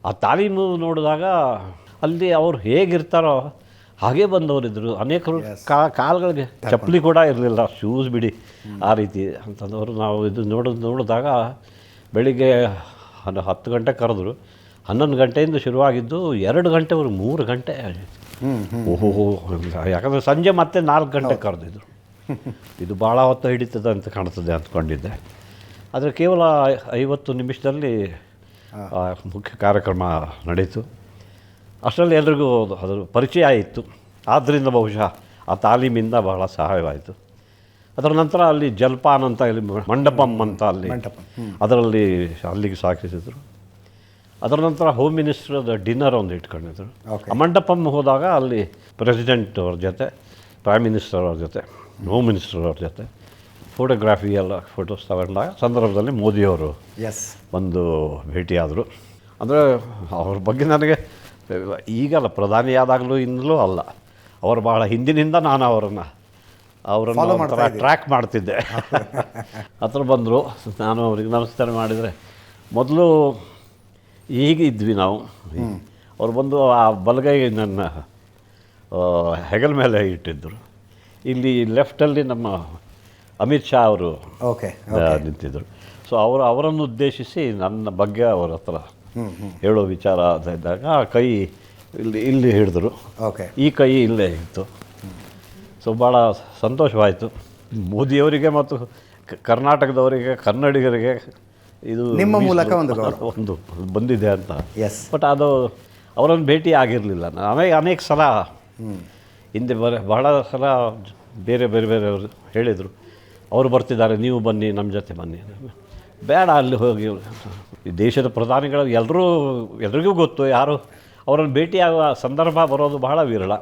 ಆ ತಾಲೀಮು ನೋಡಿದಾಗ ಅಲ್ಲಿ ಅವ್ರು ಹೇಗಿರ್ತಾರೋ ಹಾಗೇ ಬಂದವರಿದ್ದರು. ಅನೇಕರು ಕಾಲುಗಳಿಗೆ ಚಪ್ಪಲಿ ಕೂಡ ಇರಲಿಲ್ಲ, ಶೂಸ್ ಬಿಡಿ ಆ ರೀತಿ ಅಂತಂದವರು. ನಾವು ಇದು ನೋಡಿದಾಗ ಬೆಳಿಗ್ಗೆ 10 ಗಂಟೆ ಕರೆದ್ರು, 11 ಗಂಟೆಯಿಂದ ಶುರುವಾಗಿದ್ದು 2 ಗಂಟೆವರೆಗೆ 3 ಗಂಟೆ. ಓಹೋ, ಯಾಕಂದರೆ ಸಂಜೆ ಮತ್ತೆ 4 ಗಂಟೆಗೆ ಕರೆದಿದ್ರು. ಇದು ಭಾಳ ಹೊತ್ತು ಹಿಡಿತದೆ ಅಂತ ಕಾಣ್ತದೆ ಅಂದ್ಕೊಂಡಿದ್ದೆ. ಆದರೆ ಕೇವಲ 50 ನಿಮಿಷದಲ್ಲಿ ಮುಖ್ಯ ಕಾರ್ಯಕ್ರಮ ನಡೀತು. ಅಷ್ಟರಲ್ಲಿ ಎಲ್ರಿಗೂ ಅದರ ಪರಿಚಯ ಆಯಿತು. ಆದ್ದರಿಂದ ಬಹುಶಃ ಆ ತಾಲೀಮಿಂದ ಬಹಳ ಸಹಾಯವಾಯಿತು. ಅದರ ನಂತರ ಅಲ್ಲಿ ಜಲ್ಪಾನ್ ಅಂತ ಇಲ್ಲಿ ಮಂಟಪಂ ಅಂತ ಅಲ್ಲಿ ಅದರಲ್ಲಿ ಅಲ್ಲಿಗೆ ಸಾಗಿಸಿದ್ರು. ಅದರ ನಂತರ ಹೋಮ್ ಮಿನಿಸ್ಟ್ರದ ಡಿನ್ನರ್ ಒಂದು ಇಟ್ಕೊಂಡಿದ್ರು. ಆ ಮಂಟಪಂ ಹೋದಾಗ ಅಲ್ಲಿ ಪ್ರೆಸಿಡೆಂಟ್ ಅವ್ರ ಜೊತೆ, ಪ್ರೈಮ್ ಮಿನಿಸ್ಟರ್ ಅವ್ರ ಜೊತೆ, ಹೋಮ್ ಮಿನಿಸ್ಟರ್ ಅವ್ರ ಜೊತೆ ಫೋಟೋಗ್ರಾಫಿ ಎಲ್ಲ ಫೋಟೋಸ್ ತಗೊಂಡಾಗ ಸಂದರ್ಭದಲ್ಲಿ ಮೋದಿಯವರು ಬಂದು ಭೇಟಿಯಾದರು. ಅಂದರೆ ಅವ್ರ ಬಗ್ಗೆ ನನಗೆ ಈಗಲ್ಲ, ಪ್ರಧಾನಿಯಾದಾಗಲೂ ಇನ್ನೂ ಅಲ್ಲ, ಅವರು ಭಾಳ ಹಿಂದಿನಿಂದ ನಾನು ಅವರನ್ನು ಟ್ರ್ಯಾಕ್ ಮಾಡ್ತಿದ್ದೆ. ಹತ್ರ ಬಂದರು, ನಾನು ಅವ್ರಿಗೆ ನಮಸ್ಕಾರ ಮಾಡಿದರೆ ಮೊದಲು ಹೀಗಿದ್ವಿ ನಾವು. ಅವ್ರು ಬಂದು ಆ ಬಲಗೈ ನನ್ನ ಹೆಗಲ ಮೇಲೆ ಇಟ್ಟಿದ್ದರು. ಇಲ್ಲಿ ಲೆಫ್ಟಲ್ಲಿ ನಮ್ಮ ಅಮಿತ್ ಶಾ ಅವರು ನಿಂತಿದ್ದರು. ಸೊ ಅವರನ್ನು ಉದ್ದೇಶಿಸಿ ನನ್ನ ಬಗ್ಗೆ ಅವರ ಹತ್ರ ಹೇಳೋ ವಿಚಾರ ಇದ್ದಾಗ ಕೈ ಇಲ್ಲಿ ಹಿಡಿದ್ರು, ಈ ಕೈ ಇಲ್ಲೇ ಇತ್ತು. ಸೊ ಭಾಳ ಸಂತೋಷವಾಯಿತು. ಮೋದಿಯವರಿಗೆ ಮತ್ತು ಕರ್ನಾಟಕದವರಿಗೆ, ಕನ್ನಡಿಗರಿಗೆ ಇದು ನಿಮ್ಮ ಮೂಲಕ ಒಂದು ಬಂದಿದೆ ಅಂತ. ಬಟ್ ಅದು ಅವರನ್ನು ಭೇಟಿ ಆಗಿರಲಿಲ್ಲ. ಅನೇಕ ಸಲ ಹಿಂದೆ ಬಹಳ ಸಲ ಬೇರೆ ಬೇರೆಯವರು ಹೇಳಿದರು, ಅವರು ಬರ್ತಿದ್ದಾರೆ, ನೀವು ಬನ್ನಿ, ನಮ್ಮ ಜೊತೆ ಬನ್ನಿ. ಬೇಡ, ಅಲ್ಲಿ ಹೋಗಿ ಈ ದೇಶದ ಪ್ರಧಾನಿಗಳು ಎಲ್ರಿಗೂ ಗೊತ್ತು, ಯಾರು ಅವರನ್ನು ಭೇಟಿಯಾಗುವ ಸಂದರ್ಭ ಬರೋದು ಬಹಳ ವಿರಳ.